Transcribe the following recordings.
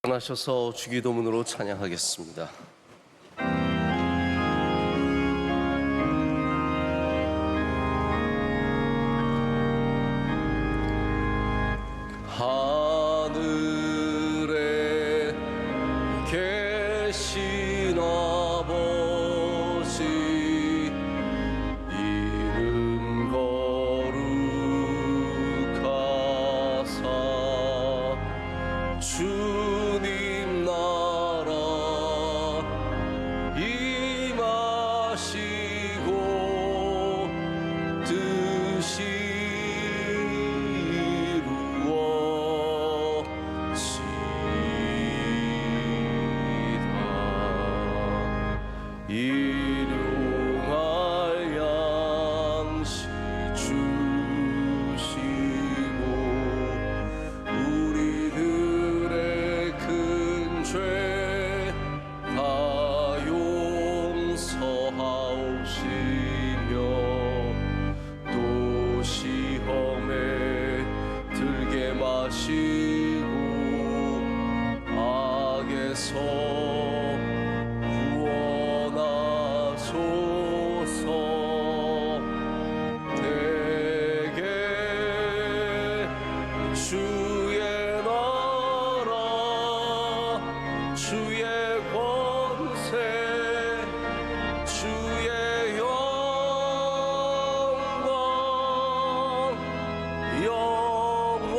일어나셔서 주기도문으로 찬양하겠습니다. 하늘에 계신 아버지, 이름 거룩하사 주님 나라 임하시고 뜻이 일용할 양식 주시고 우리들의 큰 죄 다 용서하시며 또 시험에 들게 마시고 악에서 주의 나라 주의 권세 주의 영광 영원히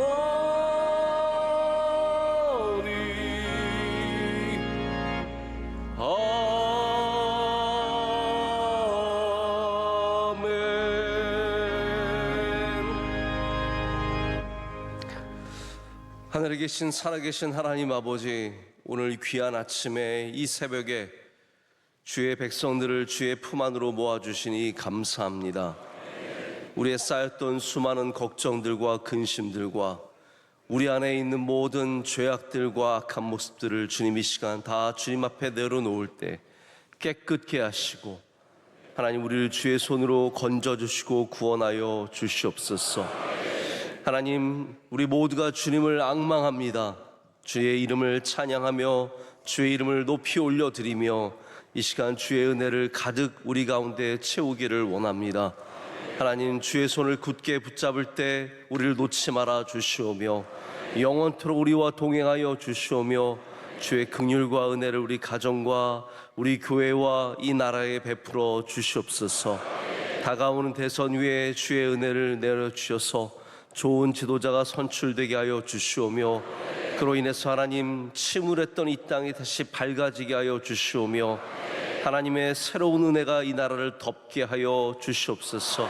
하늘에 계신 살아계신 하나님 아버지, 오늘 귀한 아침에 이 새벽에 주의 백성들을 주의 품 안으로 모아주시니 감사합니다. 우리의 쌓였던 수많은 걱정들과 근심들과 우리 안에 있는 모든 죄악들과 악한 모습들을 주님 이 시간 다 주님 앞에 내려놓을 때 깨끗게 하시고 하나님 우리를 주의 손으로 건져주시고 구원하여 주시옵소서. 하나님, 우리 모두가 주님을 앙망합니다. 주의 이름을 찬양하며 주의 이름을 높이 올려드리며 이 시간 주의 은혜를 가득 우리 가운데 채우기를 원합니다. 하나님, 주의 손을 굳게 붙잡을 때 우리를 놓지 말아 주시오며 영원토록 우리와 동행하여 주시오며 주의 긍휼과 은혜를 우리 가정과 우리 교회와 이 나라에 베풀어 주시옵소서. 다가오는 대선 위에 주의 은혜를 내려주셔서 좋은 지도자가 선출되게 하여 주시오며 그로 인해서 하나님 침울했던 이 땅이 다시 밝아지게 하여 주시오며 하나님의 새로운 은혜가 이 나라를 덮게 하여 주시옵소서.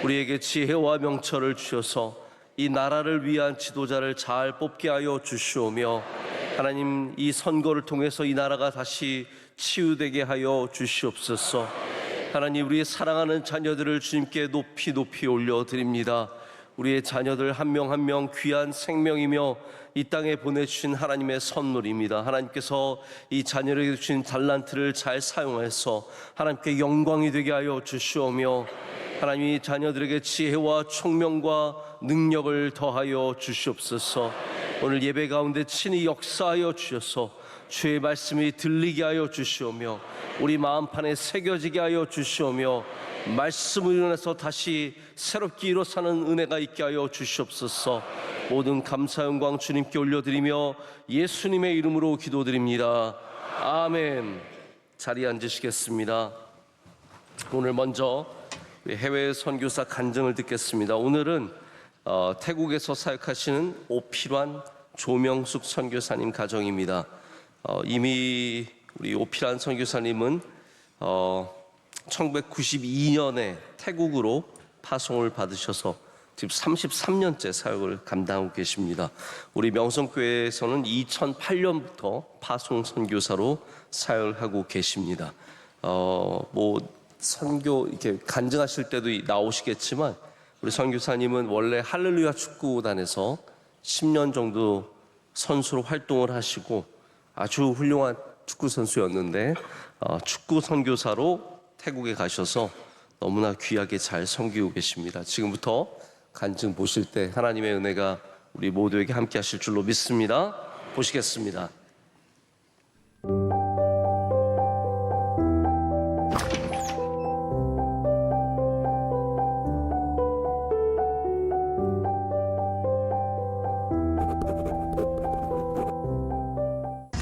우리에게 지혜와 명철을 주셔서 이 나라를 위한 지도자를 잘 뽑게 하여 주시오며 하나님 이 선거를 통해서 이 나라가 다시 치유되게 하여 주시옵소서. 하나님 우리의 사랑하는 자녀들을 주님께 높이 높이 올려드립니다. 우리의 자녀들 한 명 한 명 귀한 생명이며 이 땅에 보내주신 하나님의 선물입니다. 하나님께서 이 자녀에게 주신 달란트를 잘 사용해서 하나님께 영광이 되게 하여 주시오며 하나님이 자녀들에게 지혜와 총명과 능력을 더하여 주시옵소서. 오늘 예배 가운데 친히 역사하여 주셔서 주의 말씀이 들리게 하여 주시오며 우리 마음판에 새겨지게 하여 주시오며 말씀을 일어나서 다시 새롭게 일어 사는 은혜가 있게 하여 주시옵소서. 모든 감사 영광 주님께 올려드리며 예수님의 이름으로 기도드립니다. 아멘. 자리에 앉으시겠습니다. 오늘 먼저 해외 선교사 간증을 듣겠습니다. 오늘은 태국에서 사역하시는 오필환 조명숙 선교사님 가정입니다. 이미 우리 오필환 선교사님은 1992년에 태국으로 파송을 받으셔서 지금 33년째 사역을 감당하고 계십니다. 우리 명성교회에서는 2008년부터 파송 선교사로 사역을 하고 계십니다. 선교 이렇게 간증하실 때도 나오시겠지만 우리 선교사님은 원래 할렐루야 축구단에서 10년 정도 선수로 활동을 하시고 아주 훌륭한 축구 선수였는데 축구 선교사로 태국에 가셔서 너무나 귀하게 잘 섬기고 계십니다. 지금부터 간증 보실 때 하나님의 은혜가 우리 모두에게 함께 하실 줄로 믿습니다. 보시겠습니다.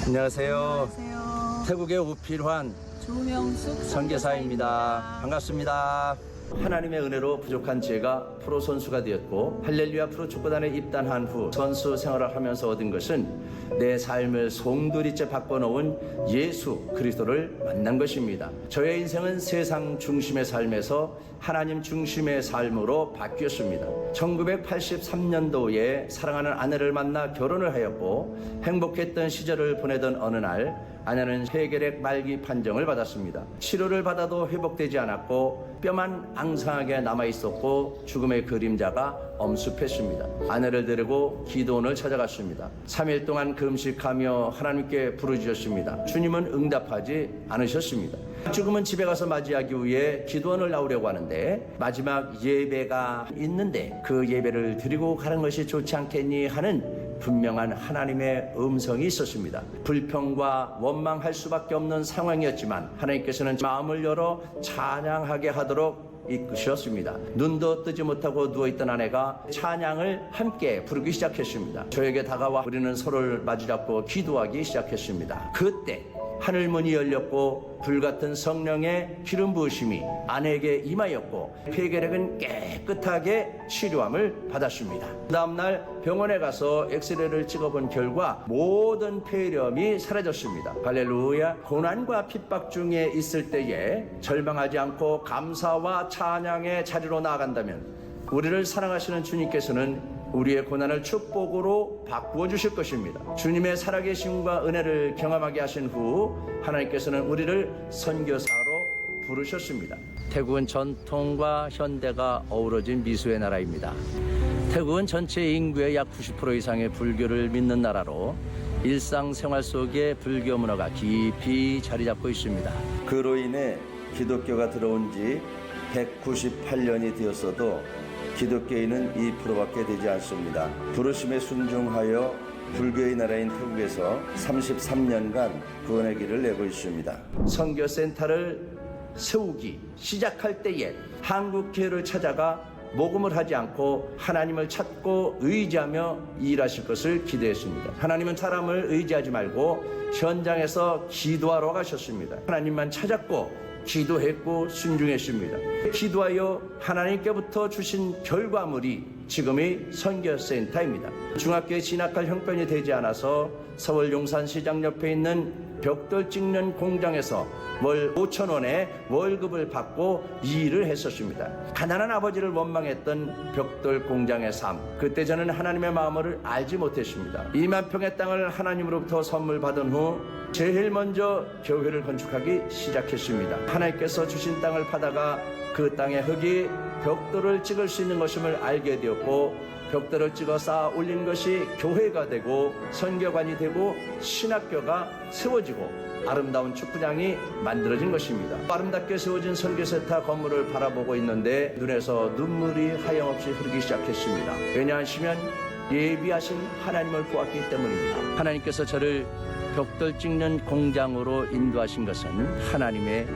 안녕하세요. 안녕하세요. 태국의 우필환 조명숙 선교사입니다. 반갑습니다. 하나님의 은혜로 부족한 제가 프로 선수가 되었고 할렐루야 프로 축구단에 입단한 후 선수 생활을 하면서 얻은 것은 내 삶을 송두리째 바꿔놓은 예수 그리스도를 만난 것입니다. 저의 인생은 세상 중심의 삶에서 하나님 중심의 삶으로 바뀌었습니다. 1983년도에 사랑하는 아내를 만나 결혼을 하였고 행복했던 시절을 보내던 어느 날 아내는 폐결핵 말기 판정을 받았습니다. 치료를 받아도 회복되지 않았고 뼈만 앙상하게 남아있었고 죽음의 그림자가 엄습했습니다. 아내를 데리고 기도원을 찾아갔습니다. 3일 동안 금식하며 하나님께 부르짖었습니다. 주님은 응답하지 않으셨습니다. 죽음은 집에 가서 맞이하기 위해 기도원을 나오려고 하는데 마지막 예배가 있는데 그 예배를 드리고 가는 것이 좋지 않겠니 하는 분명한 하나님의 음성이 있었습니다. 불평과 원망할 수밖에 없는 상황이었지만 하나님께서는 마음을 열어 찬양하게 하도록 이끄셨습니다. 눈도 뜨지 못하고 누워있던 아내가 찬양을 함께 부르기 시작했습니다. 저에게 다가와 우리는 서로를 마주잡고 기도하기 시작했습니다. 그때 하늘문이 열렸고 불같은 성령의 기름 부으심이 아내에게 임하였고 폐결핵은 깨끗하게 치료함을 받았습니다. 그 다음날 병원에 가서 엑스레이를 찍어본 결과 모든 폐렴이 사라졌습니다. 할렐루야. 고난과 핍박 중에 있을 때에 절망하지 않고 감사와 찬양의 자리로 나아간다면 우리를 사랑하시는 주님께서는 우리의 고난을 축복으로 바꾸어 주실 것입니다. 주님의 살아계심과 은혜를 경험하게 하신 후 하나님께서는 우리를 선교사로 부르셨습니다. 태국은 전통과 현대가 어우러진 미수의 나라입니다. 태국은 전체 인구의 약 90% 이상의 불교를 믿는 나라로 일상생활 속에 불교 문화가 깊이 자리 잡고 있습니다. 그로 인해 기독교가 들어온 지 198년이 되었어도 기독교인은 2%밖에 되지 않습니다. 부르심에 순종하여 불교의 나라인 태국에서 33년간 구원의 길을 내고 있습니다. 선교센터를 세우기 시작할 때에 한국교회를 찾아가 모금을 하지 않고 하나님을 찾고 의지하며 일하실 것을 기대했습니다. 하나님은 사람을 의지하지 말고 현장에서 기도하러 가셨습니다. 하나님만 찾았고 기도했고 순종했습니다. 기도하여 하나님께부터 주신 결과물이 지금의 선교센터입니다. 중학교에 진학할 형편이 되지 않아서 서울 용산시장 옆에 있는 벽돌 찍는 공장에서 월 5,000원의 월급을 받고 일을 했었습니다. 가난한 아버지를 원망했던 벽돌 공장의 삶, 그때 저는 하나님의 마음을 알지 못했습니다. 2만 평의 땅을 하나님으로부터 선물 받은 후 제일 먼저 교회를 건축하기 시작했습니다. 하나님께서 주신 땅을 파다가 그 땅의 흙이 벽돌을 찍을 수 있는 것임을 알게 되었고 벽돌을 찍어 쌓아 올린 것이 교회가 되고 선교관이 되고 신학교가 세워지고 아름다운 축구장이 만들어진 것입니다. 아름답게 세워진 선교센터 건물을 바라보고 있는데 눈에서 눈물이 하염없이 흐르기 시작했습니다. 왜냐하시면 예비하신 하나님을 보았기 때문입니다. 하나님께서 저를 벽돌 찍는 공장으로 인도하신 것은 하나님의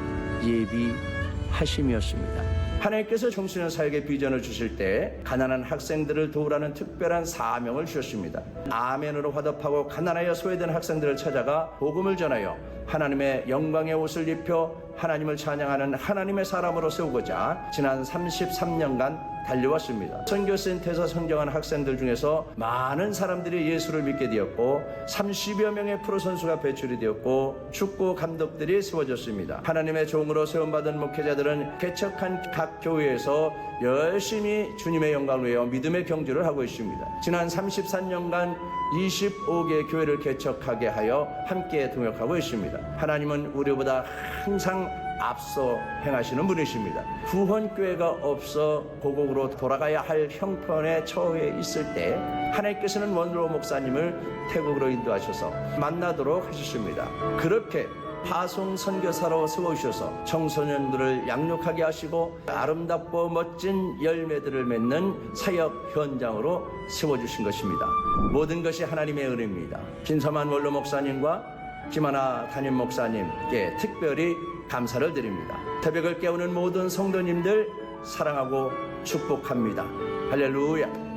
예비하심이었습니다. 하나님께서 청소년 사역의 비전을 주실 때 가난한 학생들을 도우라는 특별한 사명을 주셨습니다. 아멘으로 화답하고 가난하여 소외된 학생들을 찾아가 복음을 전하여 하나님의 영광의 옷을 입혀 하나님을 찬양하는 하나님의 사람으로 세우고자 지난 33년간 달려왔습니다. 선교센터에서 선정한 학생들 중에서 많은 사람들이 예수를 믿게 되었고 30여 명의 프로 선수가 배출이 되었고 축구 감독들이 세워졌습니다. 하나님의 종으로 세움받은 목회자들은 개척한 각 교회에서 열심히 주님의 영광을 위하여 믿음의 경주를 하고 있습니다. 지난 34년간 25개 교회를 개척하게 하여 함께 동역하고 있습니다. 하나님은 우리보다 항상 앞서 행하시는 분이십니다. 후원교회가 없어 고국으로 돌아가야 할 형편에 처해 있을 때 하나님께서는 원로 목사님을 태국으로 인도하셔서 만나도록 하셨습니다. 그렇게 파송 선교사로 세우셔서 청소년들을 양육하게 하시고 아름답고 멋진 열매들을 맺는 사역 현장으로 세워주신 것입니다. 모든 것이 하나님의 은혜입니다. 김서만 원로 목사님과 김하나 담임 목사님께 특별히 감사를 드립니다. 새벽을 깨우는 모든 성도님들 사랑하고 축복합니다. 할렐루야.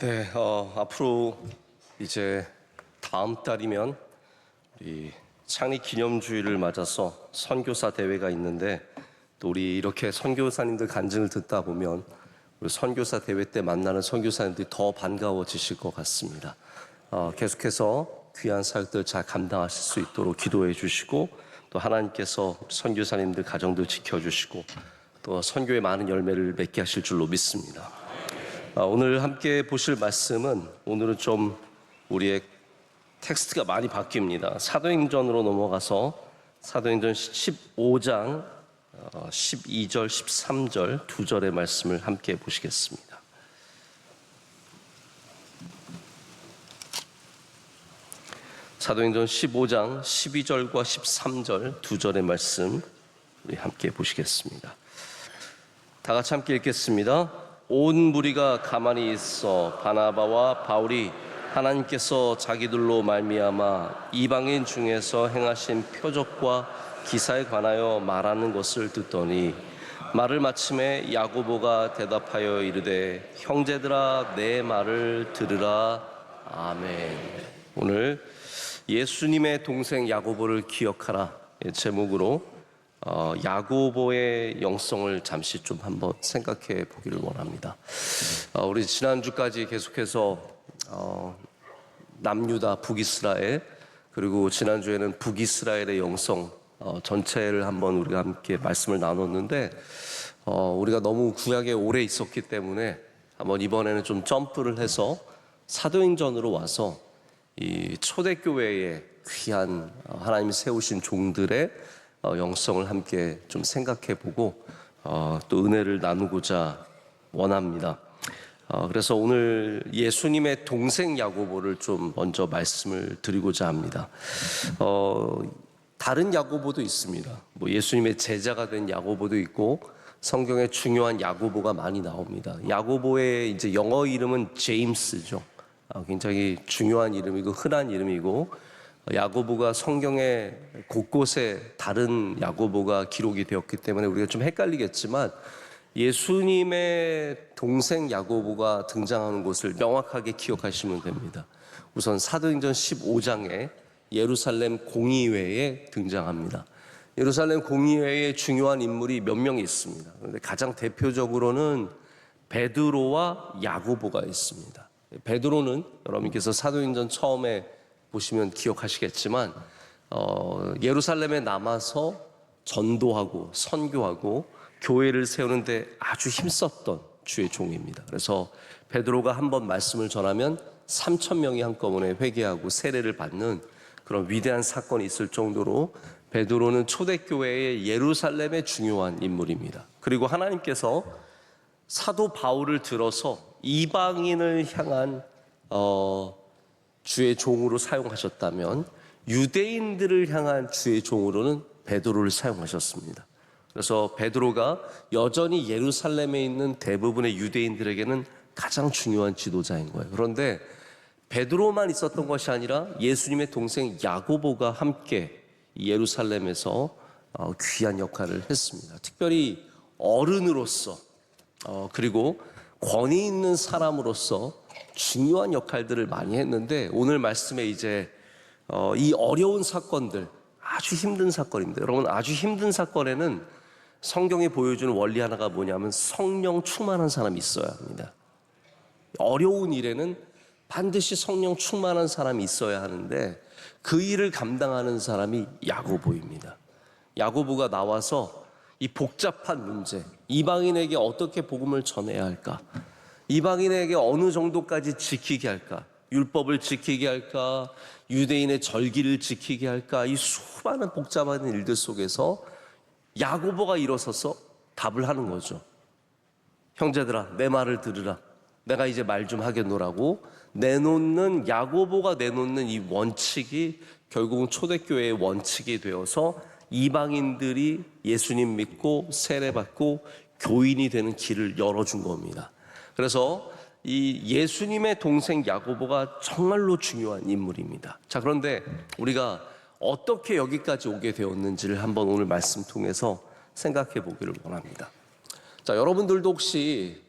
네, 앞으로 이제 다음 달이면 우리 창립 기념주의를 맞아서 선교사 대회가 있는데, 또 우리 이렇게 선교사님들 간증을 듣다 보면 우리 선교사 대회 때 만나는 선교사님들이 더 반가워지실 것 같습니다. 계속해서 귀한 사역들 잘 감당하실 수 있도록 기도해 주시고, 또 하나님께서 선교사님들 가정도 지켜주시고, 또 선교의 많은 열매를 맺게 하실 줄로 믿습니다. 오늘 함께 보실 말씀은, 오늘은 좀 우리의 텍스트가 많이 바뀝니다. 사도행전으로 넘어가서 사도행전 15장 12절 13절 두 절의 말씀을 함께 보시겠습니다. 사도행전 15장 12절과 13절 두 절의 말씀 우리 함께 보시겠습니다. 다 같이 함께 읽겠습니다. 온 무리가 가만히 있어 바나바와 바울이 하나님께서 자기들로 말미암아 이방인 중에서 행하신 표적과 기사에 관하여 말하는 것을 듣더니, 말을 마침에 야고보가 대답하여 이르되 형제들아 내 말을 들으라. 아멘. 오늘 예수님의 동생 야고보를 기억하라 제목으로 야고보의 영성을 잠시 좀 한번 생각해 보기를 원합니다. 우리 지난주까지 계속해서 남유다, 북이스라엘, 그리고 지난주에는 북이스라엘의 영성 전체를 한번 우리가 함께 말씀을 나눴는데, 우리가 너무 구약에 오래 있었기 때문에 한번 이번에는 좀 점프를 해서 사도행전으로 와서 이 초대교회의 귀한 하나님이 세우신 종들의 영성을 함께 좀 생각해보고 또 은혜를 나누고자 원합니다. 그래서 오늘 예수님의 동생 야고보를 좀 먼저 말씀을 드리고자 합니다. 다른 야고보도 있습니다. 뭐 예수님의 제자가 된 야고보도 있고, 성경에 중요한 야고보가 많이 나옵니다. 야고보의 이제 영어 이름은 제임스죠. 굉장히 중요한 이름이고 흔한 이름이고, 야고보가 성경의 곳곳에 다른 야고보가 기록이 되었기 때문에 우리가 좀 헷갈리겠지만, 예수님의 동생 야고보가 등장하는 곳을 명확하게 기억하시면 됩니다. 우선 사도행전 15장에 예루살렘 공의회에 등장합니다. 예루살렘 공의회에 중요한 인물이 몇 명이 있습니다. 그런데 가장 대표적으로는 베드로와 야고보가 있습니다. 베드로는 여러분께서 사도행전 처음에 보시면 기억하시겠지만 예루살렘에 남아서 전도하고 선교하고 교회를 세우는데 아주 힘썼던 주의 종입니다. 그래서 베드로가 한번 말씀을 전하면 3,000명이 한꺼번에 회개하고 세례를 받는 그런 위대한 사건이 있을 정도로 베드로는 초대교회의 예루살렘의 중요한 인물입니다. 그리고 하나님께서 사도 바울을 들어서 이방인을 향한 주의 종으로 사용하셨다면, 유대인들을 향한 주의 종으로는 베드로를 사용하셨습니다. 그래서 베드로가 여전히 예루살렘에 있는 대부분의 유대인들에게는 가장 중요한 지도자인 거예요. 그런데 베드로만 있었던 것이 아니라 예수님의 동생 야고보가 함께 예루살렘에서 귀한 역할을 했습니다. 특별히 어른으로서 그리고 권위 있는 사람으로서 중요한 역할들을 많이 했는데, 오늘 말씀에 이제 이 어려운 사건들, 아주 힘든 사건입니다. 여러분, 아주 힘든 사건에는 성경이 보여주는 원리 하나가 뭐냐면 성령 충만한 사람이 있어야 합니다. 어려운 일에는 반드시 성령 충만한 사람이 있어야 하는데, 그 일을 감당하는 사람이 야고보입니다. 야고보가 나와서 이 복잡한 문제, 이방인에게 어떻게 복음을 전해야 할까, 이방인에게 어느 정도까지 지키게 할까, 율법을 지키게 할까, 유대인의 절기를 지키게 할까, 이 수많은 복잡한 일들 속에서 야고보가 일어서서 답을 하는 거죠. 형제들아 내 말을 들으라. 내가 이제 말 좀 하겠노라고 내놓는, 야고보가 내놓는 이 원칙이 결국은 초대교회의 원칙이 되어서 이방인들이 예수님 믿고 세례받고 교인이 되는 길을 열어준 겁니다. 그래서 이 예수님의 동생 야고보가 정말로 중요한 인물입니다. 자, 그런데 우리가 어떻게 여기까지 오게 되었는지를 한번 오늘 말씀 통해서 생각해 보기를 원합니다. 자, 여러분들도 혹시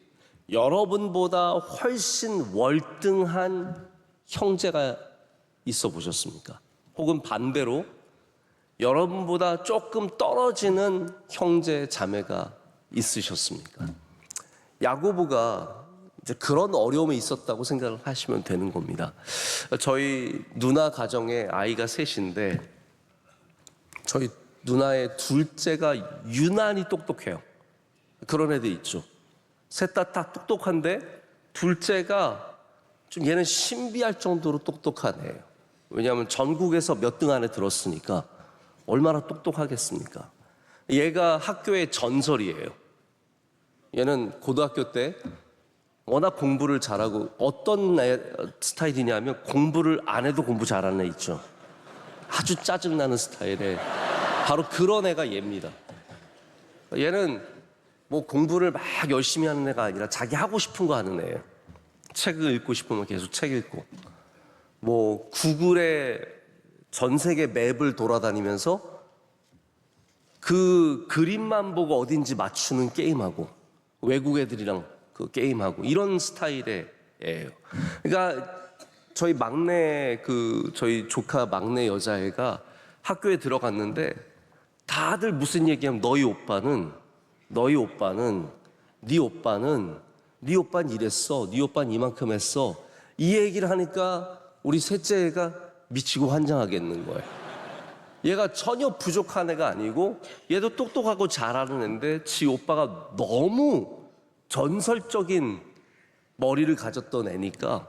여러분보다 훨씬 월등한 형제가 있어 보셨습니까? 혹은 반대로 여러분보다 조금 떨어지는 형제 자매가 있으셨습니까? 야고보가 이제 그런 어려움이 있었다고 생각을 하시면 되는 겁니다. 저희 누나 가정에 아이가 셋인데 저희 누나의 둘째가 유난히 똑똑해요. 그런 애들 있죠. 셋 다 똑똑한데 둘째가 좀 얘는 신비할 정도로 똑똑한 애예요. 왜냐하면 전국에서 몇 등 안에 들었으니까 얼마나 똑똑하겠습니까? 얘가 학교의 전설이에요. 얘는 고등학교 때 워낙 공부를 잘하고 어떤 스타일이냐면 공부를 안 해도 공부 잘하는 애 있죠. 아주 짜증나는 스타일의 바로 그런 애가 얘입니다. 얘는 뭐 공부를 막 열심히 하는 애가 아니라 자기 하고 싶은 거 하는 애예요. 책을 읽고 싶으면 계속 책 읽고 뭐 구글에 전 세계 맵을 돌아다니면서 그 그림만 보고 어딘지 맞추는 게임하고 외국 애들이랑 그 게임하고 이런 스타일의 애예요. 그러니까 저희 막내 저희 조카 막내 여자애가 학교에 들어갔는데 다들 무슨 얘기하면 너희 오빠는 네 오빠는 이랬어, 네 오빠는 이만큼 했어, 이 얘기를 하니까 우리 셋째 애가 미치고 환장하겠는 거예요. 얘가 전혀 부족한 애가 아니고 얘도 똑똑하고 잘하는 애인데 지 오빠가 너무 전설적인 머리를 가졌던 애니까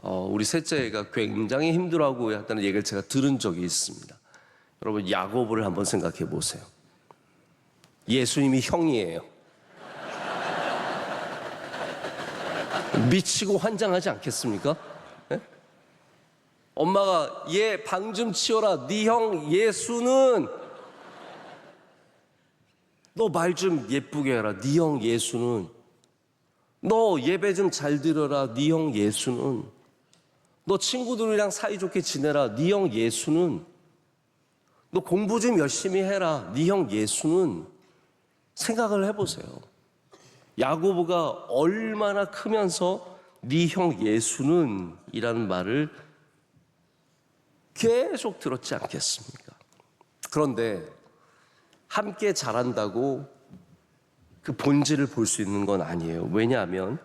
우리 셋째 애가 굉장히 힘들어하고 했다는 얘기를 제가 들은 적이 있습니다. 여러분 야고보를 한번 생각해 보세요. 예수님이 형이에요. 미치고 환장하지 않겠습니까? 네? 엄마가 얘 방 좀 치워라. 네 형 예수는 너 말 좀 예쁘게 해라. 네 형 예수는 너 예배 좀 잘 드려라. 네 형 예수는 너 친구들이랑 사이좋게 지내라. 네 형 예수는 너 공부 좀 열심히 해라. 네 형 예수는 생각을 해보세요. 야고보가 얼마나 크면서 네 형 예수는 이라는 말을 계속 들었지 않겠습니까? 그런데 함께 자란다고 그 본질을 볼 수 있는 건 아니에요. 왜냐하면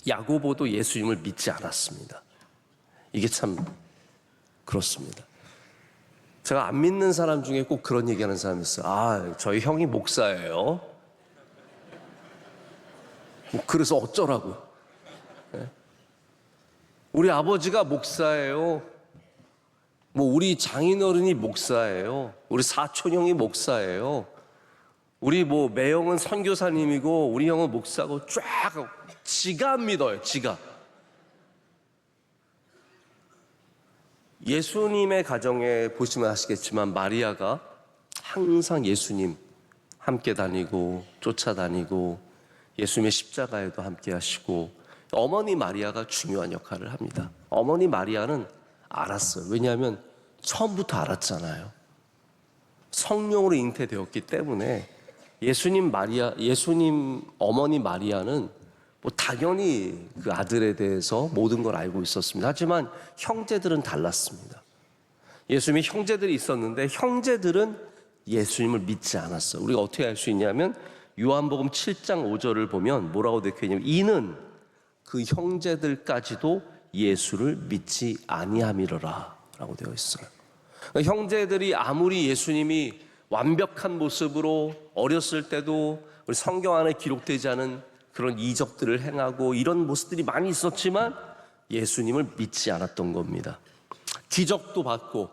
야고보도 예수님을 믿지 않았습니다. 이게 참 그렇습니다. 제가 안 믿는 사람 중에 꼭 그런 얘기하는 사람이 있어요. 저희 형이 목사예요. 그래서 어쩌라고요? 네? 우리 아버지가 목사예요. 우리 장인어른이 목사예요. 우리 사촌 형이 목사예요. 우리 매형은 선교사님이고 우리 형은 목사고 쫙 지가 안 믿어요. 지가. 예수님의 가정에 보시면 아시겠지만 마리아가 항상 예수님 함께 다니고 쫓아다니고 예수님의 십자가에도 함께 하시고 어머니 마리아가 중요한 역할을 합니다. 어머니 마리아는 알았어요. 왜냐하면 처음부터 알았잖아요. 성령으로 잉태되었기 때문에 예수님 어머니 마리아는 당연히 그 아들에 대해서 모든 걸 알고 있었습니다. 하지만 형제들은 달랐습니다. 예수님의 형제들이 있었는데 형제들은 예수님을 믿지 않았어요. 우리가 어떻게 알 수 있냐면 요한복음 7장 5절을 보면 뭐라고 되어 있냐면 이는 그 형제들까지도 예수를 믿지 아니함이로라 라고 되어 있어요. 그러니까 형제들이 아무리 예수님이 완벽한 모습으로 어렸을 때도 우리 성경 안에 기록되지 않은 그런 이적들을 행하고 이런 모습들이 많이 있었지만 예수님을 믿지 않았던 겁니다. 기적도 받고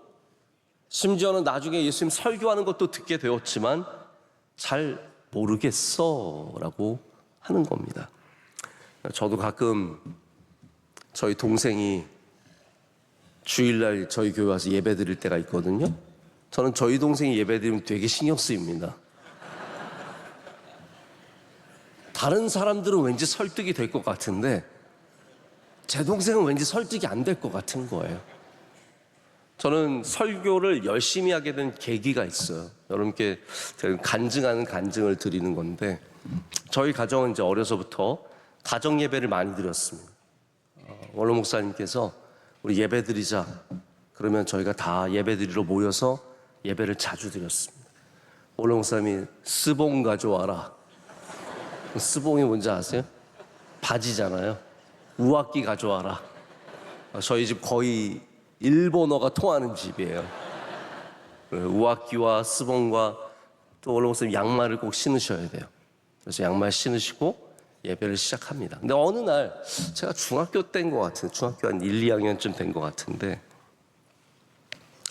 심지어는 나중에 예수님 설교하는 것도 듣게 되었지만 잘 모르겠어 라고 하는 겁니다. 저도 가끔 저희 동생이 주일날 저희 교회 와서 예배 드릴 때가 있거든요. 저는 저희 동생이 예배 드리면 되게 신경 쓰입니다. 다른 사람들은 왠지 설득이 될 것 같은데 제 동생은 왠지 설득이 안 될 것 같은 거예요. 저는 설교를 열심히 하게 된 계기가 있어요. 여러분께 제가 간증하는 간증을 드리는 건데 저희 가정은 이제 어려서부터 가정 예배를 많이 드렸습니다. 원로 목사님께서 우리 예배 드리자 그러면 저희가 다 예배 드리러 모여서 예배를 자주 드렸습니다. 원로 목사님이 스봉 가져와라. 스봉이 뭔지 아세요? 바지잖아요. 우악기 가져와라. 저희 집 거의 일본어가 통하는 집이에요. 우악기와 스봉과 또 원로 목사님 양말을 꼭 신으셔야 돼요. 그래서 양말 신으시고 예배를 시작합니다. 근데 어느 날 제가 중학교 때인 것 같은데, 중학교 한 1, 2학년쯤 된 것 같은데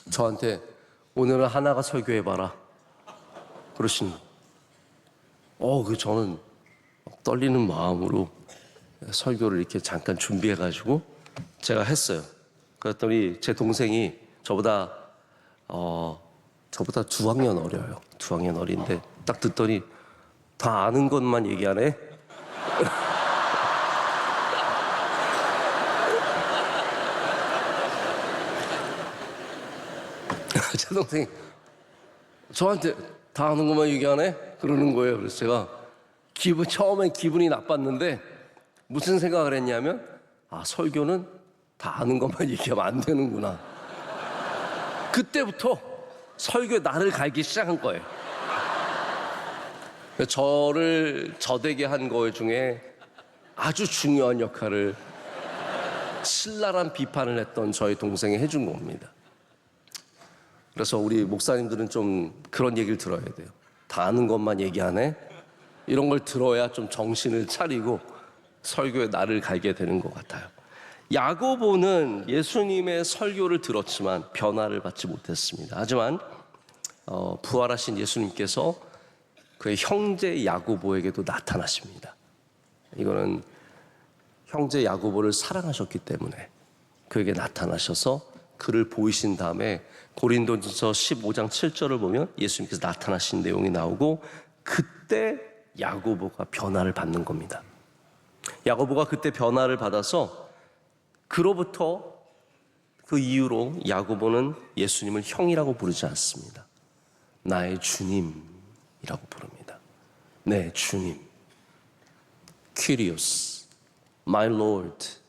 저한테 오늘은 하나가 설교해봐라 그러시는 거예요. 저는 떨리는 마음으로 설교를 이렇게 잠깐 준비해가지고 제가 했어요. 그랬더니 제 동생이 저보다 2학년 어려요. 2학년 어린데 딱 듣더니 다 아는 것만 얘기하네. 제 동생이 저한테 다 아는 것만 얘기하네? 그러는 거예요. 그래서 제가 처음엔 기분이 나빴는데 무슨 생각을 했냐면 설교는 다 아는 것만 얘기하면 안 되는구나. 그때부터 설교에 나를 갈기 시작한 거예요. 저를 저되게 한 거 중에 아주 중요한 역할을 신랄한 비판을 했던 저희 동생이 해준 겁니다. 그래서 우리 목사님들은 좀 그런 얘기를 들어야 돼요. 다 아는 것만 얘기하네? 이런 걸 들어야 좀 정신을 차리고 설교에 나를 갈게 되는 것 같아요. 야고보는 예수님의 설교를 들었지만 변화를 받지 못했습니다. 하지만 부활하신 예수님께서 그의 형제 야고보에게도 나타나십니다. 이거는 형제 야고보를 사랑하셨기 때문에 그에게 나타나셔서 그를 보이신 다음에 고린도전서 15장 7절을 보면 예수님께서 나타나신 내용이 나오고 그때 야고보가 변화를 받는 겁니다. 야고보가 그때 변화를 받아서 그로부터 그 이후로 야고보는 예수님을 형이라고 부르지 않습니다. 나의 주님이라고 부릅니다. 네, 주님. Kyrios, my Lord.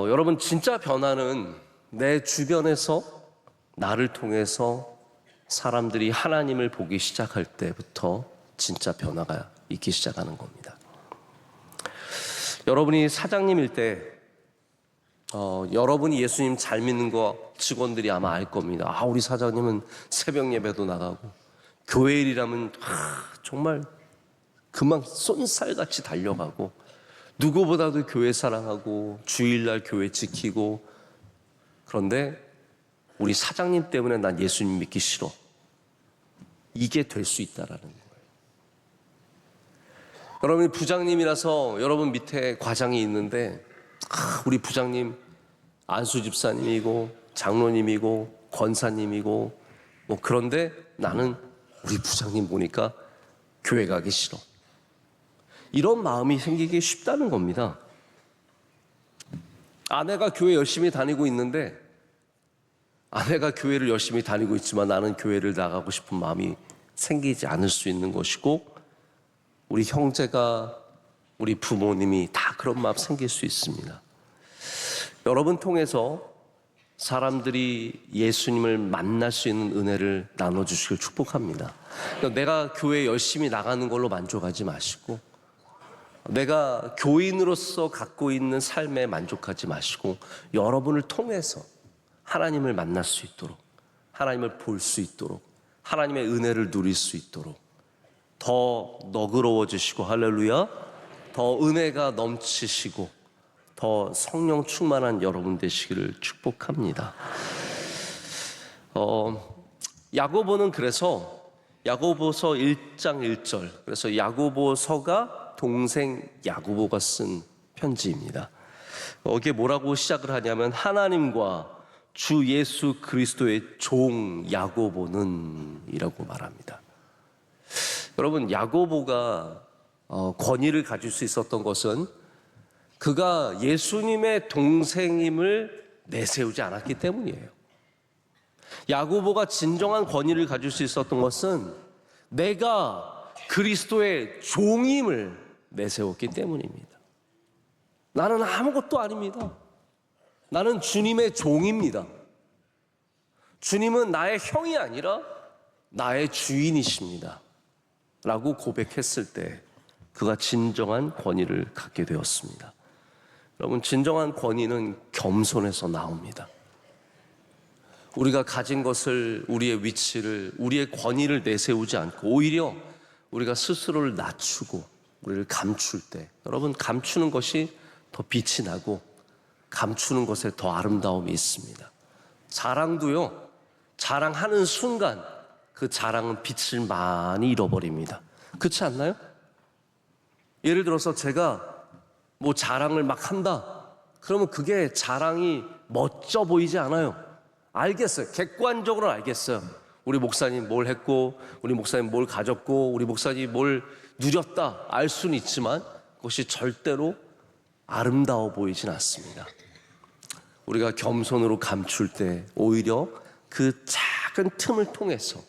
여러분 진짜 변화는 내 주변에서 나를 통해서 사람들이 하나님을 보기 시작할 때부터 진짜 변화가 있기 시작하는 겁니다. 여러분이 사장님일 때 여러분이 예수님 잘 믿는 거 직원들이 아마 알 겁니다. 우리 사장님은 새벽 예배도 나가고 교회 일이라면 정말 금방 쏜살같이 달려가고 누구보다도 교회 사랑하고 주일날 교회 지키고 그런데 우리 사장님 때문에 난 예수님 믿기 싫어. 이게 될 수 있다라는 거예요. 여러분이 부장님이라서 여러분 밑에 과장이 있는데 우리 부장님 안수 집사님이고 장로님이고 권사님이고 그런데 나는 우리 부장님 보니까 교회 가기 싫어. 이런 마음이 생기기 쉽다는 겁니다. 아내가 교회 열심히 다니고 있는데 아내가 교회를 열심히 다니고 있지만 나는 교회를 나가고 싶은 마음이 생기지 않을 수 있는 것이고 우리 형제가 우리 부모님이 다 그런 마음 생길 수 있습니다. 여러분 통해서 사람들이 예수님을 만날 수 있는 은혜를 나눠주시길 축복합니다. 내가 교회 열심히 나가는 걸로 만족하지 마시고 내가 교인으로서 갖고 있는 삶에 만족하지 마시고 여러분을 통해서 하나님을 만날 수 있도록 하나님을 볼 수 있도록 하나님의 은혜를 누릴 수 있도록 더 너그러워지시고 할렐루야 더 은혜가 넘치시고 더 성령 충만한 여러분 되시기를 축복합니다. 야고보는 그래서 야고보서 1장 1절 그래서 야고보서가 동생 야고보가 쓴 편지입니다. 여기에 뭐라고 시작을 하냐면 하나님과 주 예수 그리스도의 종 야고보는 이라고 말합니다. 여러분 야고보가 권위를 가질 수 있었던 것은 그가 예수님의 동생임을 내세우지 않았기 때문이에요. 야고보가 진정한 권위를 가질 수 있었던 것은 내가 그리스도의 종임을 내세웠기 때문입니다. 나는 아무것도 아닙니다. 나는 주님의 종입니다. 주님은 나의 형이 아니라 나의 주인이십니다. 라고 고백했을 때 그가 진정한 권위를 갖게 되었습니다. 여러분, 진정한 권위는 겸손에서 나옵니다. 우리가 가진 것을, 우리의 위치를, 우리의 권위를 내세우지 않고 오히려 우리가 스스로를 낮추고 우리를 감출 때, 여러분, 감추는 것이 더 빛이 나고 감추는 것에 더 아름다움이 있습니다. 자랑도요, 자랑하는 순간 그 자랑은 빛을 많이 잃어버립니다. 그렇지 않나요? 예를 들어서 제가 뭐 자랑을 막 한다, 그러면 그게 자랑이 멋져 보이지 않아요. 알겠어요. 객관적으로 알겠어요. 우리 목사님 뭘 했고, 우리 목사님 뭘 가졌고, 우리 목사님 뭘 누렸다 알 수는 있지만 그것이 절대로 아름다워 보이진 않습니다. 우리가 겸손으로 감출 때 오히려 그 작은 틈을 통해서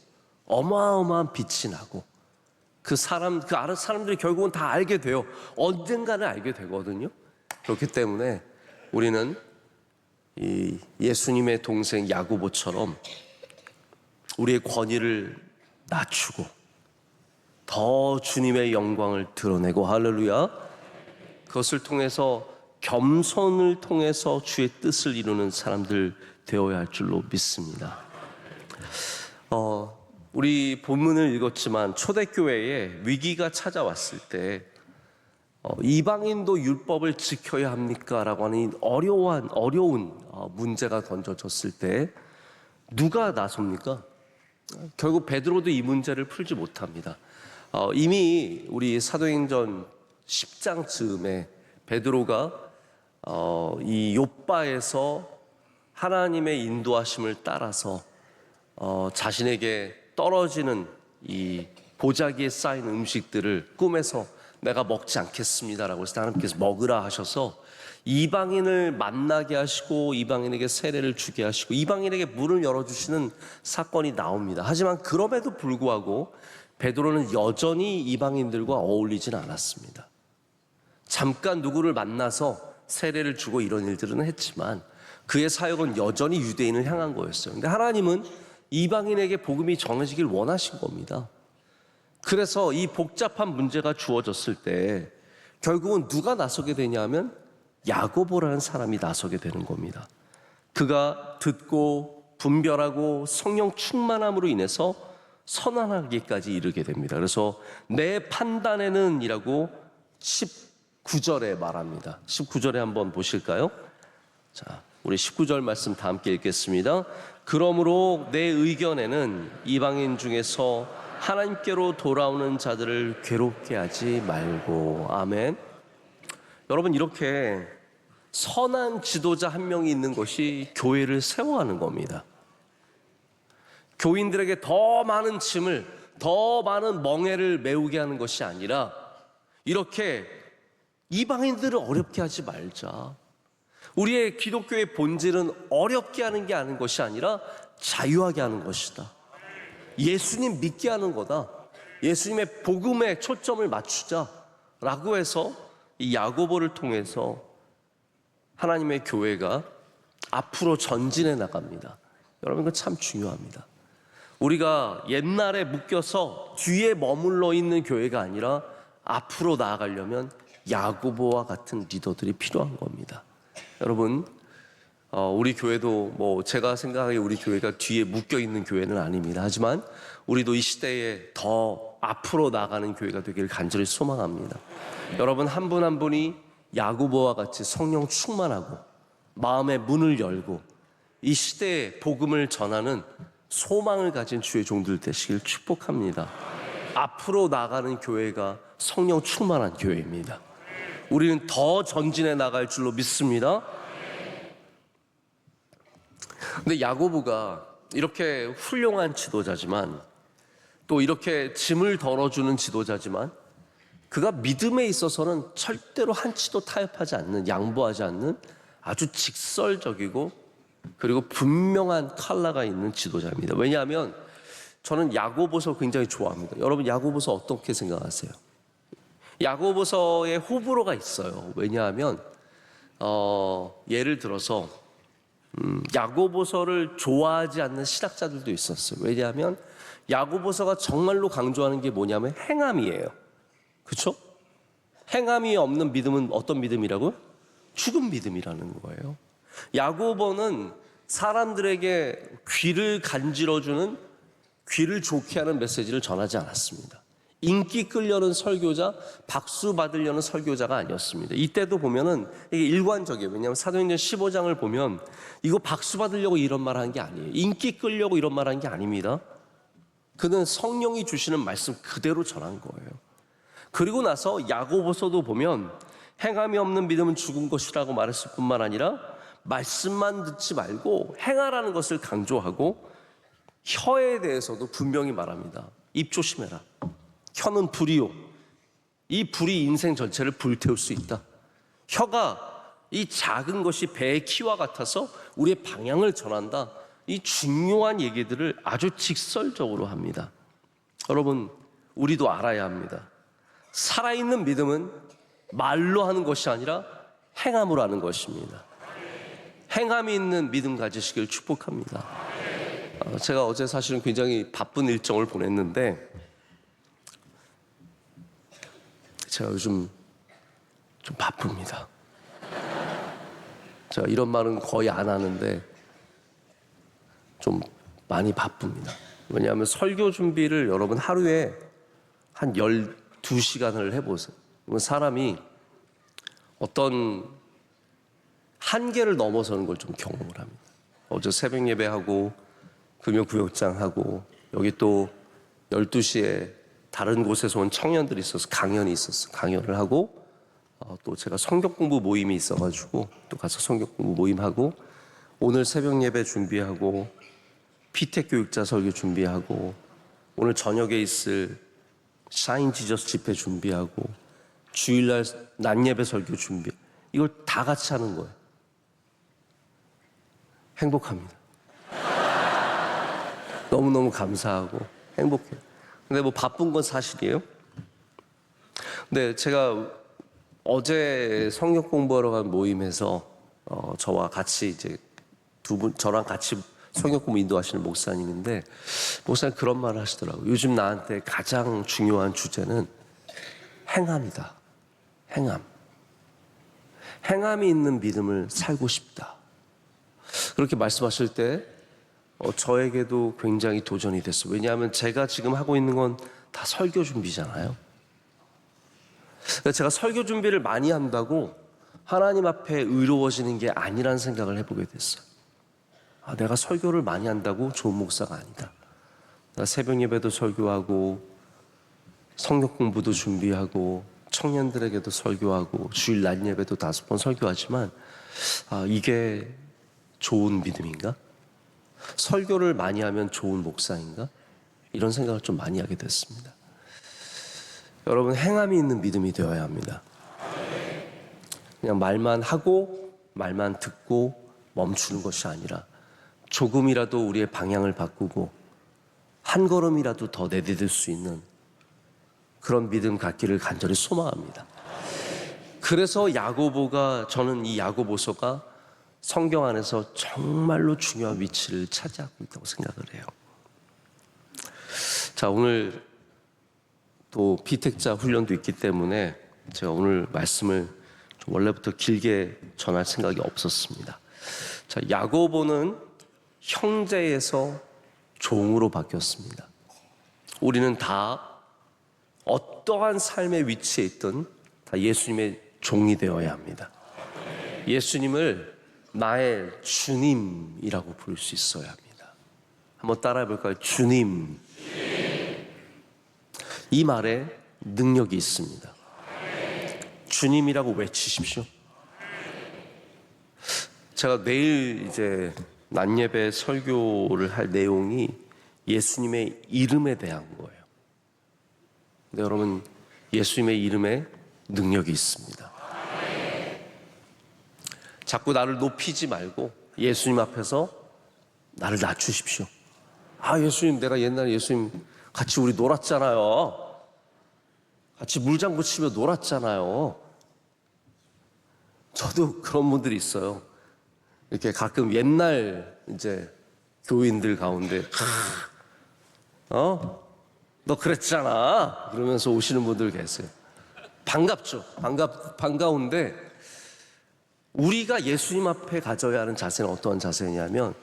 어마어마한 빛이 나고 그 사람들이 결국은 다 알게 돼요. 언젠가는 알게 되거든요. 그렇기 때문에 우리는 이 예수님의 동생 야고보처럼 우리의 권위를 낮추고 더 주님의 영광을 드러내고, 할렐루야, 그것을 통해서 겸손을 통해서 주의 뜻을 이루는 사람들 되어야 할 줄로 믿습니다. 우리 본문을 읽었지만 초대교회에 위기가 찾아왔을 때 이방인도 율법을 지켜야 합니까? 라고 하는 어려운 문제가 던져졌을 때 누가 나섭니까? 결국 베드로도 이 문제를 풀지 못합니다. 이미 우리 사도행전 10장 즈음에 베드로가 이 욥바에서 하나님의 인도하심을 따라서 자신에게 떨어지는 이 보자기에 쌓인 음식들을 꿈에서 내가 먹지 않겠습니다라고 해서 하나님께서 먹으라 하셔서 이방인을 만나게 하시고 이방인에게 세례를 주게 하시고 이방인에게 문을 열어주시는 사건이 나옵니다. 하지만 그럼에도 불구하고 베드로는 여전히 이방인들과 어울리진 않았습니다. 잠깐 누구를 만나서 세례를 주고 이런 일들은 했지만 그의 사역은 여전히 유대인을 향한 거였어요. 근데 하나님은 이방인에게 복음이 전해지길 원하신 겁니다. 그래서 이 복잡한 문제가 주어졌을 때 결국은 누가 나서게 되냐면 야고보라는 사람이 나서게 되는 겁니다. 그가 듣고 분별하고 성령 충만함으로 인해서 선언하기까지 이르게 됩니다. 그래서 내 판단에는 이라고 19절에 말합니다. 19절에 한번 보실까요? 자, 우리 19절 말씀 다 함께 읽겠습니다. 그러므로 내 의견에는 이방인 중에서 하나님께로 돌아오는 자들을 괴롭게 하지 말고. 아멘. 여러분, 이렇게 선한 지도자 한 명이 있는 것이 교회를 세워가는 겁니다. 교인들에게 더 많은 짐을, 더 많은 멍에를 메우게 하는 것이 아니라 이렇게 이방인들을 어렵게 하지 말자. 우리의 기독교의 본질은 어렵게 하는 게 아닌 것이 아니라 자유하게 하는 것이다. 예수님 믿게 하는 거다. 예수님의 복음에 초점을 맞추자라고 해서 이 야고보를 통해서 하나님의 교회가 앞으로 전진해 나갑니다. 여러분, 이거 참 중요합니다. 우리가 옛날에 묶여서 뒤에 머물러 있는 교회가 아니라 앞으로 나아가려면 야고보와 같은 리더들이 필요한 겁니다. 여러분, 우리 교회도 뭐 제가 생각하기에 우리 교회가 뒤에 묶여 있는 교회는 아닙니다. 하지만 우리도 이 시대에 더 앞으로 나가는 교회가 되기를 간절히 소망합니다. 여러분, 한 분 한 분이 야고보와 같이 성령 충만하고 마음의 문을 열고 이 시대에 복음을 전하는 소망을 가진 주의 종들 되시길 축복합니다. 앞으로 나가는 교회가 성령 충만한 교회입니다. 우리는 더 전진해 나갈 줄로 믿습니다. 근데 야고보가 이렇게 훌륭한 지도자지만 또 이렇게 짐을 덜어주는 지도자지만 그가 믿음에 있어서는 절대로 한치도 타협하지 않는, 양보하지 않는 아주 직설적이고 그리고 분명한 칼라가 있는 지도자입니다. 왜냐하면 저는 야고보서 굉장히 좋아합니다. 여러분 야고보서 어떻게 생각하세요? 야고보서에 호불호가 있어요. 왜냐하면 예를 들어서 야고보서를 좋아하지 않는 신학자들도 있었어요. 왜냐하면 야고보서가 정말로 강조하는 게 뭐냐면 행함이에요. 그렇죠? 행함이 없는 믿음은 어떤 믿음이라고요? 죽은 믿음이라는 거예요. 야고보는 사람들에게 귀를 간지러주는, 귀를 좋게 하는 메시지를 전하지 않았습니다. 인기 끌려는 설교자, 박수 받으려는 설교자가 아니었습니다. 이때도 보면은 이게 일관적이에요. 왜냐하면 사도행전 15장을 보면 이거 박수 받으려고 이런 말 한 게 아니에요. 인기 끌려고 이런 말 한 게 아닙니다. 그는 성령이 주시는 말씀 그대로 전한 거예요. 그리고 나서 야고보서도 보면 행함이 없는 믿음은 죽은 것이라고 말했을 뿐만 아니라 말씀만 듣지 말고 행하라는 것을 강조하고 혀에 대해서도 분명히 말합니다. 입 조심해라. 혀는 불이요. 이 불이 인생 전체를 불태울 수 있다. 혀가 이 작은 것이 배의 키와 같아서 우리의 방향을 전한다. 이 중요한 얘기들을 아주 직설적으로 합니다. 여러분, 우리도 알아야 합니다. 살아있는 믿음은 말로 하는 것이 아니라 행함으로 하는 것입니다. 행함이 있는 믿음 가지시길 축복합니다. 제가 어제 사실은 굉장히 바쁜 일정을 보냈는데 제가 요즘 좀 바쁩니다. 제가 이런 말은 거의 안 하는데 좀 많이 바쁩니다. 왜냐하면 설교 준비를 여러분 하루에 한 12시간을 해보세요. 그러면 사람이 어떤 한계를 넘어서는 걸 좀 경험을 합니다. 어제 새벽 예배하고 금요구역장하고 여기 또 12시에 다른 곳에서 온 청년들이 있어서 강연이 있었어요. 강연을 하고 또 제가 성경 공부 모임이 있어가지고 또 가서 성경 공부 모임하고 오늘 새벽 예배 준비하고 피택 교육자 설교 준비하고 오늘 저녁에 있을 샤인 지저스 집회 준비하고 주일날 낮 예배 설교 준비, 이걸 다 같이 하는 거예요. 행복합니다. 너무너무 감사하고 행복해요. 근데 뭐 바쁜 건 사실이에요. 근데 제가 어제 성경 공부하러 간 모임에서 저와 같이 이제 저랑 같이 성경 공부 인도하시는 목사님인데 목사님 그런 말을 하시더라고요. 요즘 나한테 가장 중요한 주제는 행함이다. 행함. 행함이 있는 믿음을 살고 싶다. 그렇게 말씀하실 때 저에게도 굉장히 도전이 됐어요. 왜냐하면 제가 지금 하고 있는 건 다 설교 준비잖아요. 제가 설교 준비를 많이 한다고 하나님 앞에 의로워지는 게 아니라는 생각을 해보게 됐어요. 내가 설교를 많이 한다고 좋은 목사가 아니다. 내가 새벽 예배도 설교하고 성경 공부도 준비하고 청년들에게도 설교하고 주일 낮 예배도 5번 설교하지만 이게 좋은 믿음인가? 설교를 많이 하면 좋은 목사인가? 이런 생각을 좀 많이 하게 됐습니다. 여러분, 행함이 있는 믿음이 되어야 합니다. 그냥 말만 하고 말만 듣고 멈추는 것이 아니라 조금이라도 우리의 방향을 바꾸고 한 걸음이라도 더 내디딜 수 있는 그런 믿음 갖기를 간절히 소망합니다. 그래서 야고보가, 저는 이 야고보서가 성경 안에서 정말로 중요한 위치를 차지하고 있다고 생각을 해요. 자, 오늘 또 피택자 훈련도 있기 때문에 제가 오늘 말씀을 좀 원래부터 길게 전할 생각이 없었습니다. 자, 야고보는 형제에서 종으로 바뀌었습니다. 우리는 다 어떠한 삶의 위치에 있든 다 예수님의 종이 되어야 합니다. 예수님을 나의 주님이라고 부를 수 있어야 합니다. 한번 따라해 볼까요? 주님. 이 말에 능력이 있습니다. 주님이라고 외치십시오. 제가 내일 이제 낮 예배 설교를 할 내용이 예수님의 이름에 대한 거예요. 근데 여러분, 예수님의 이름에 능력이 있습니다. 자꾸 나를 높이지 말고 예수님 앞에서 나를 낮추십시오. 아, 예수님, 내가 옛날에 예수님 같이 우리 놀았잖아요. 같이 물장구 치며 놀았잖아요. 저도 그런 분들이 있어요. 이렇게 가끔 옛날 이제 교인들 가운데, 너 그랬잖아. 그러면서 오시는 분들 계세요. 반갑죠. 반가운데 우리가 예수님 앞에 가져야 하는 자세는 어떠한 자세냐면,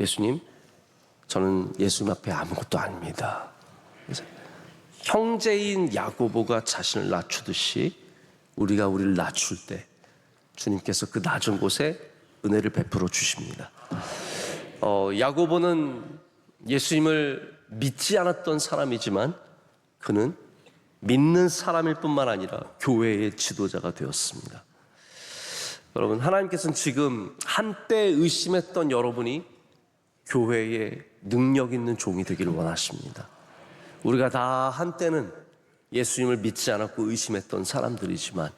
예수님, 저는 예수님 앞에 아무것도 아닙니다. 형제인 야고보가 자신을 낮추듯이 우리가 우리를 낮출 때 주님께서 그 낮은 곳에 은혜를 베풀어 주십니다. 야고보는 예수님을 믿지 않았던 사람이지만 그는 믿는 사람일 뿐만 아니라 교회의 지도자가 되었습니다. 여러분, 하나님께서는 지금 한때 의심했던 여러분이 교회의 능력 있는 종이 되기를 원하십니다. 우리가 다 한때는 예수님을 믿지 않았고 의심했던 사람들이지만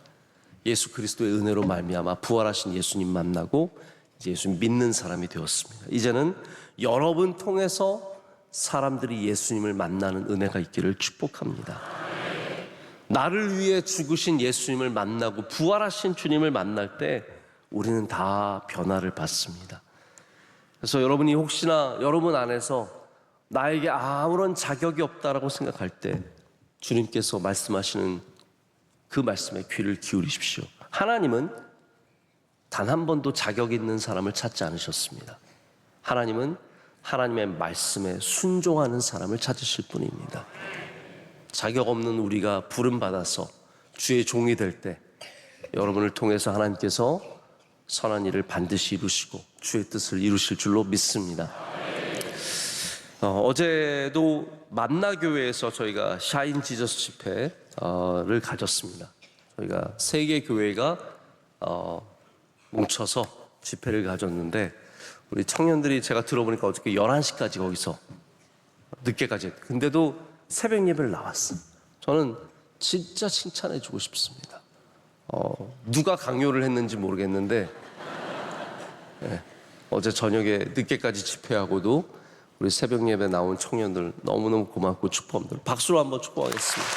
예수 그리스도의 은혜로 말미암아 부활하신 예수님 만나고 이제 예수님 믿는 사람이 되었습니다. 이제는 여러분 통해서 사람들이 예수님을 만나는 은혜가 있기를 축복합니다. 나를 위해 죽으신 예수님을 만나고 부활하신 주님을 만날 때 우리는 다 변화를 받습니다. 그래서 여러분이 혹시나 여러분 안에서 나에게 아무런 자격이 없다라고 생각할 때 주님께서 말씀하시는 그 말씀에 귀를 기울이십시오. 하나님은 단 한 번도 자격 있는 사람을 찾지 않으셨습니다. 하나님은 하나님의 말씀에 순종하는 사람을 찾으실 뿐입니다. 자격 없는 우리가 부름받아서 주의 종이 될 때 여러분을 통해서 하나님께서 선한 일을 반드시 이루시고 주의 뜻을 이루실 줄로 믿습니다. 어제도 만나교회에서 저희가 샤인 지저스 집회를 가졌습니다. 저희가 세 개 교회가 뭉쳐서 집회를 가졌는데 우리 청년들이 제가 들어보니까 어저께 11시까지 거기서 늦게까지 했어요. 근데도 새벽 예배를 나왔어요. 저는 진짜 칭찬해 주고 싶습니다. 누가 강요를 했는지 모르겠는데 어제 저녁에 늦게까지 집회하고도 우리 새벽 예배 나온 청년들 너무너무 고맙고 축복합니다. 박수로 한번 축복하겠습니다.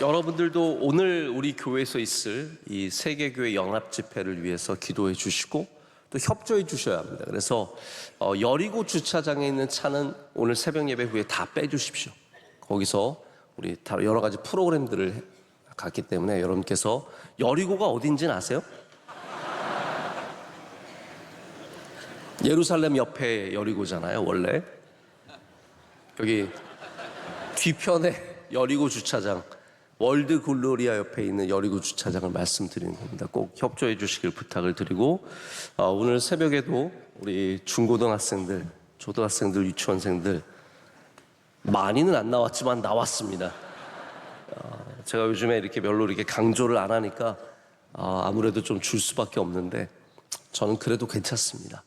여러분들도 오늘 우리 교회에서 있을 이 세계교회 영합 집회를 위해서 기도해 주시고 또 협조해 주셔야 합니다. 그래서 여리고 주차장에 있는 차는 오늘 새벽 예배 후에 다 빼주십시오. 거기서 우리 다 여러 가지 프로그램들을 갔기 때문에 여러분께서 여리고가 어딘지는 아세요? 예루살렘 옆에 여리고잖아요, 원래. 여기 뒤편에 여리고 주차장, 월드 글로리아 옆에 있는 여리고 주차장을 말씀드리는 겁니다. 꼭 협조해 주시길 부탁을 드리고 오늘 새벽에도 우리 중고등학생들, 초등학생들, 유치원생들 많이는 안 나왔지만 나왔습니다. 제가 요즘에 이렇게 별로 이렇게 강조를 안 하니까 아무래도 좀 줄 수밖에 없는데 저는 그래도 괜찮습니다.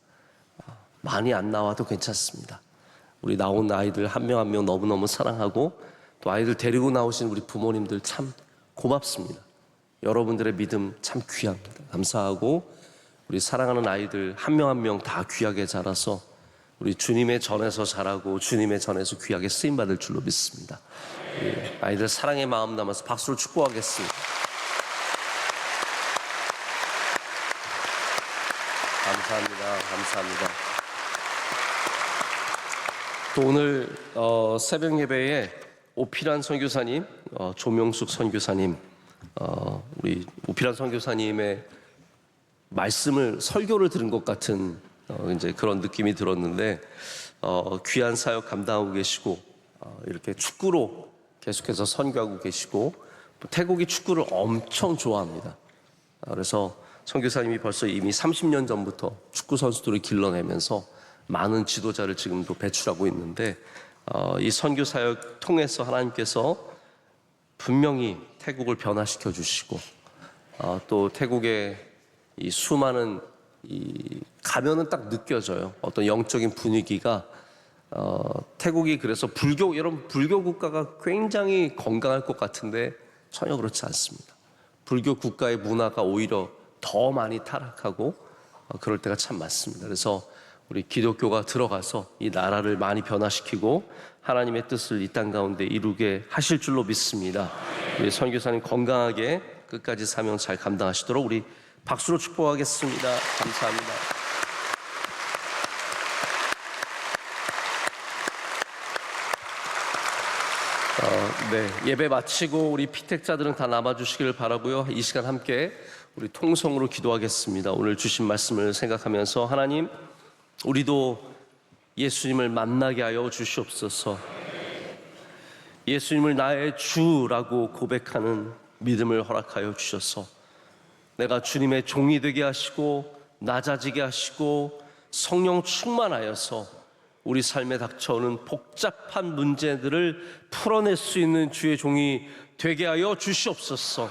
많이 안 나와도 괜찮습니다. 우리 나온 아이들 한 명 한 명 너무너무 사랑하고 또 아이들 데리고 나오신 우리 부모님들 참 고맙습니다. 여러분들의 믿음 참 귀합니다. 감사하고 우리 사랑하는 아이들 한 명 한 명 다 귀하게 자라서 우리 주님의 전에서 자라고 주님의 전에서 귀하게 쓰임받을 줄로 믿습니다. 아이들 사랑의 마음 담아서 박수로 축복하겠습니다. 감사합니다. 또 오늘 새벽 예배에 오피란 선교사님, 조명숙 선교사님, 우리 오피란 선교사님의 말씀을 설교를 들은 것 같은 이제 그런 느낌이 들었는데 귀한 사역 감당하고 계시고 이렇게 축구로 계속해서 선교하고 계시고 태국이 축구를 엄청 좋아합니다. 그래서 선교사님이 벌써 이미 30년 전부터 축구 선수들을 길러내면서 많은 지도자를 지금도 배출하고 있는데 이 선교 사역 통해서 하나님께서 분명히 태국을 변화시켜 주시고 또 태국의 이 수많은 가면은 딱 느껴져요. 어떤 영적인 분위기가 태국이 그래서 여러분 불교 국가가 굉장히 건강할 것 같은데 전혀 그렇지 않습니다. 불교 국가의 문화가 오히려 더 많이 타락하고 그럴 때가 참 많습니다. 그래서 우리 기독교가 들어가서 이 나라를 많이 변화시키고 하나님의 뜻을 이 땅 가운데 이루게 하실 줄로 믿습니다. 우리 선교사님 건강하게 끝까지 사명 잘 감당하시도록 우리 박수로 축복하겠습니다. 감사합니다. 네, 예배 마치고 우리 피택자들은 다 남아주시기를 바라고요. 이 시간 함께 우리 통성으로 기도하겠습니다. 오늘 주신 말씀을 생각하면서 하나님, 우리도 예수님을 만나게 하여 주시옵소서. 예수님을 나의 주라고 고백하는 믿음을 허락하여 주셔서 내가 주님의 종이 되게 하시고 낮아지게 하시고 성령 충만하여서 우리 삶에 닥쳐오는 복잡한 문제들을 풀어낼 수 있는 주의 종이 되게 하여 주시옵소서.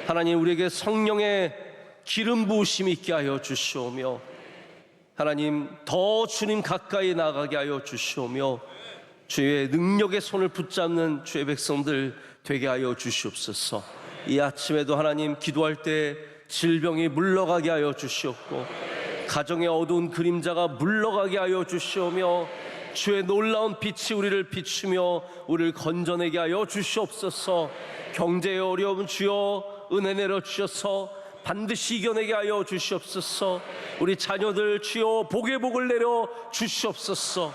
하나님, 우리에게 성령의 기름 부으심이 있게 하여 주시오며 하나님, 더 주님 가까이 나가게 하여 주시오며 주의 능력의 손을 붙잡는 주의 백성들 되게 하여 주시옵소서. 이 아침에도 하나님, 기도할 때 질병이 물러가게 하여 주시옵고 가정의 어두운 그림자가 물러가게 하여 주시오며 주의 놀라운 빛이 우리를 비추며 우리를 건져내게 하여 주시옵소서. 경제의 어려움 주여 은혜 내려 주셔서 반드시 이겨내게 하여 주시옵소서. 우리 자녀들 주여 복의 복을 내려 주시옵소서.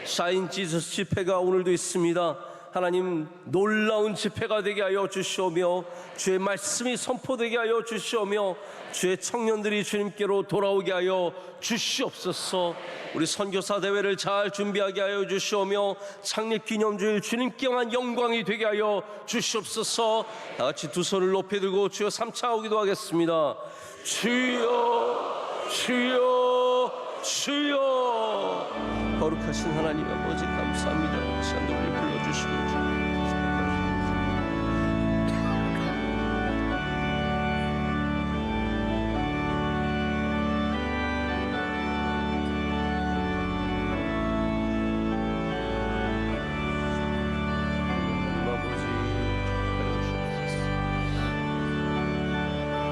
샤인 지저스 집회가 오늘도 있습니다. 하나님, 놀라운 집회가 되게 하여 주시오며 주의 말씀이 선포되게 하여 주시오며 주의 청년들이 주님께로 돌아오게 하여 주시옵소서. 우리 선교사 대회를 잘 준비하게 하여 주시오며 창립기념주일 주님께만 영광이 되게 하여 주시옵소서. 다같이 두 손을 높이 들고 주여 삼창하고 기도하겠습니다. 주여 주여 주여. 거룩하신 하나님 아버지 감사합니다. 시간도 우리 불러주시고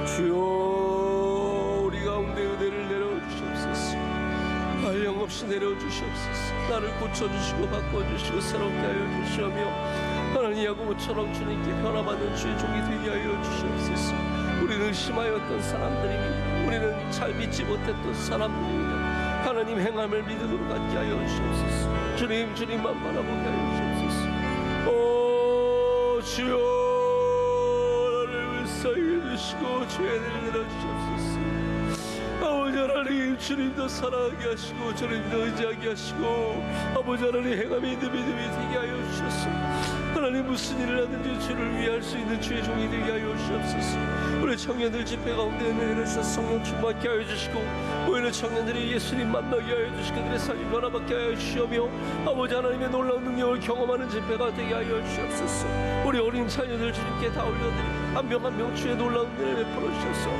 주여, 우리 가운데 은혜를 내려주시옵소서. 한량 없이 내려주시옵소서. 나를 고쳐주시고 바꿔주시고 새롭게 하여 주시오며 하나님 야고보처럼 주님께 변화받는 주의 종이 되게 하여 주시옵소서. 우리는 심하였던 사람들입니다. 우리는 잘 믿지 못했던 사람들입니다. 하나님 행함을 믿음으로 갖게 하여 주시옵소서. 주님만 바라보게 하여 주시옵소서. 오 주여, 사이해 주시고 주의 은혜를 내려주시옵소서. 아버지 하나님, 주님도 사랑하게 하시고 주님도 의지하게 하시고 아버지 하나님 행함이 있는 믿음이 되게 하여 주셔서 하나님 무슨 일을 하든지 주를 위할 수 있는 주의 종이 되게 하여 주옵소서. 우리 청년들 집회 가운데 은혜를 주셔서 성령 충만케 하여 주시고 모이는 청년들이 예수님 만나게 하여 주시고 그들의 삶이 변화받게 하여 주시오며 아버지 하나님의 놀라운 능력을 경험하는 집회가 되게 하여 주옵소서. 우리 어린 자녀들 주님께 다 올려드리고 한 명 한 명 주의 놀라운 은혜를 베풀어 주셔서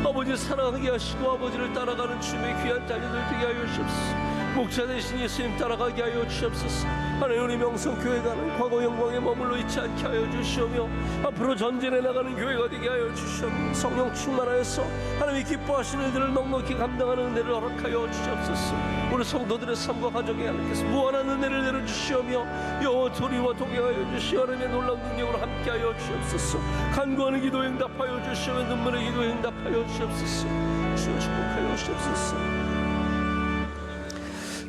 아버지 사랑하게 하시고 아버지를 따라가는 주님의 귀한 자녀들 되게 하여 주옵소서. 목자 대신 예수님 따라가게 하여 주옵소서. 하나님, 우리 명성교회가는 과거 영광에 머물러 있지 않게 하여 주시오며 앞으로 전진해 나가는 교회가 되게 하여 주시오며 성령 충만하여서 하나님이 기뻐하시는 일들을 넉넉히 감당하는 은혜를 허락하여 주시옵소서. 우리 성도들의 삶과 가정에 하나님께서 무한한 은혜를 내려주시오며 영원토리와 동행하여 주시오 하나님의 놀라운 능력으로 함께하여 주옵소서. 간구하는 기도 응답하여 주시오며 눈물의 기도 응답하여 주옵소서. 주여 축복하여 주옵소서.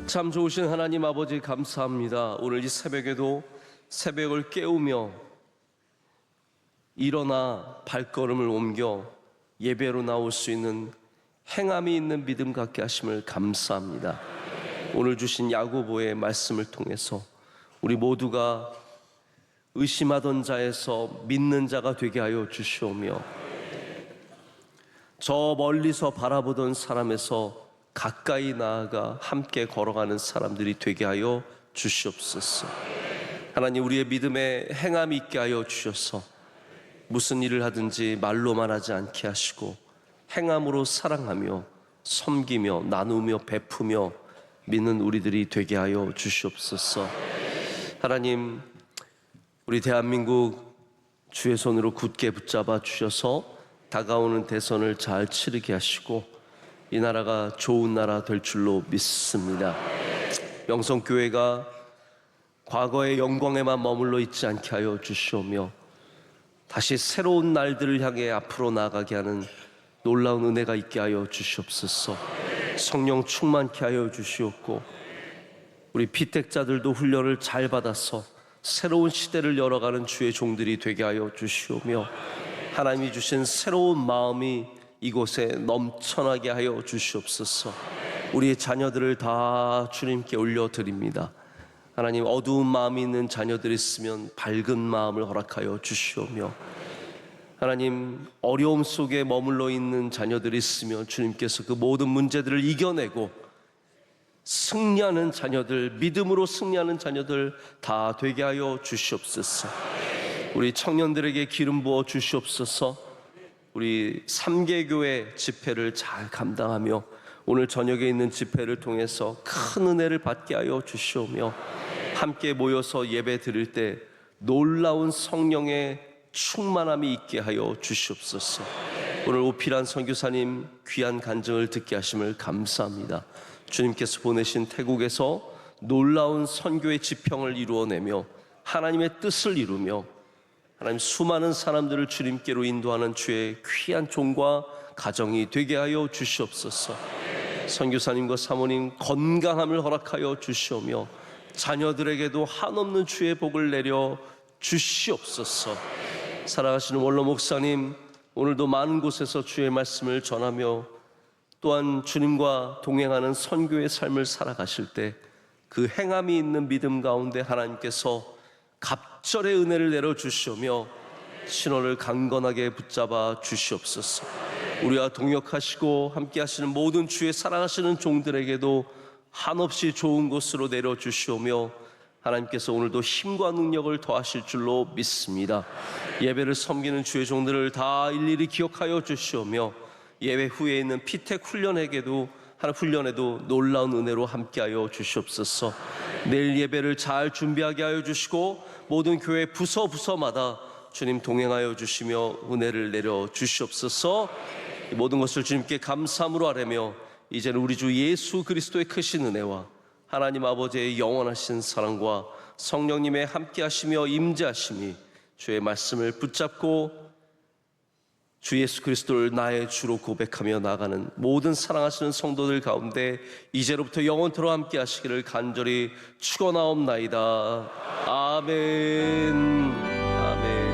참 좋으신 하나님 아버지 감사합니다. 오늘 이 새벽에도 새벽을 깨우며 일어나 발걸음을 옮겨 예배로 나올 수 있는 행함이 있는 믿음 갖게 하심을 감사합니다. 오늘 주신 야고보의 말씀을 통해서 우리 모두가 의심하던 자에서 믿는 자가 되게 하여 주시오며 저 멀리서 바라보던 사람에서 가까이 나아가 함께 걸어가는 사람들이 되게 하여 주시옵소서. 하나님, 우리의 믿음에 행함이 있게 하여 주셔서 무슨 일을 하든지 말로만 하지 않게 하시고 행함으로 사랑하며 섬기며 나누며 베푸며 믿는 우리들이 되게 하여 주시옵소서. 하나님, 우리 대한민국 주의 손으로 굳게 붙잡아 주셔서 다가오는 대선을 잘 치르게 하시고 이 나라가 좋은 나라 될 줄로 믿습니다. 영성교회가 과거의 영광에만 머물러 있지 않게 하여 주시오며 다시 새로운 날들을 향해 앞으로 나아가게 하는 놀라운 은혜가 있게 하여 주시옵소서. 성령 충만케 하여 주시옵고 우리 피택자들도 훈련을 잘 받아서 새로운 시대를 열어가는 주의 종들이 되게 하여 주시오며 하나님이 주신 새로운 마음이 이곳에 넘쳐나게 하여 주시옵소서. 우리의 자녀들을 다 주님께 올려드립니다. 하나님, 어두운 마음이 있는 자녀들이 있으면 밝은 마음을 허락하여 주시오며 하나님, 어려움 속에 머물러 있는 자녀들이 있으면 주님께서 그 모든 문제들을 이겨내고 승리하는 자녀들, 믿음으로 승리하는 자녀들 다 되게 하여 주시옵소서. 우리 청년들에게 기름 부어 주시옵소서. 우리 3개교회 집회를 잘 감당하며 오늘 저녁에 있는 집회를 통해서 큰 은혜를 받게 하여 주시오며 함께 모여서 예배 드릴 때 놀라운 성령의 충만함이 있게 하여 주시옵소서. 오늘 오필한 선교사님 귀한 간증을 듣게 하심을 감사합니다. 주님께서 보내신 태국에서 놀라운 선교의 지평을 이루어내며 하나님의 뜻을 이루며 하나님 수많은 사람들을 주님께로 인도하는 주의 귀한 종과 가정이 되게 하여 주시옵소서. 선교사님과 사모님 건강함을 허락하여 주시오며 자녀들에게도 한없는 주의 복을 내려 주시옵소서. 사랑하시는 원로 목사님, 오늘도 많은 곳에서 주의 말씀을 전하며 또한 주님과 동행하는 선교의 삶을 살아가실 때 그 행함이 있는 믿음 가운데 하나님께서 갑절의 은혜를 내려주시오며 신호를 강건하게 붙잡아 주시옵소서. 우리와 동역하시고 함께 하시는 모든 주의 사랑하시는 종들에게도 한없이 좋은 곳으로 내려주시오며 하나님께서 오늘도 힘과 능력을 더하실 줄로 믿습니다. 예배를 섬기는 주의 종들을 다 일일이 기억하여 주시오며 예배 후에 있는 피택 훈련에도 놀라운 은혜로 함께하여 주시옵소서. 내일 예배를 잘 준비하게 하여 주시고 모든 교회 부서마다 주님 동행하여 주시며 은혜를 내려 주시옵소서. 이 모든 것을 주님께 감사함으로 아뢰며 이제는 우리 주 예수 그리스도의 크신 은혜와 하나님 아버지의 영원하신 사랑과 성령님의 함께하시며 임재하심이 주의 말씀을 붙잡고 주 예수 그리스도를 나의 주로 고백하며 나가는 모든 사랑하시는 성도들 가운데 이제로부터 영원토록 함께 하시기를 간절히 축원하옵나이다. 아멘. 아멘.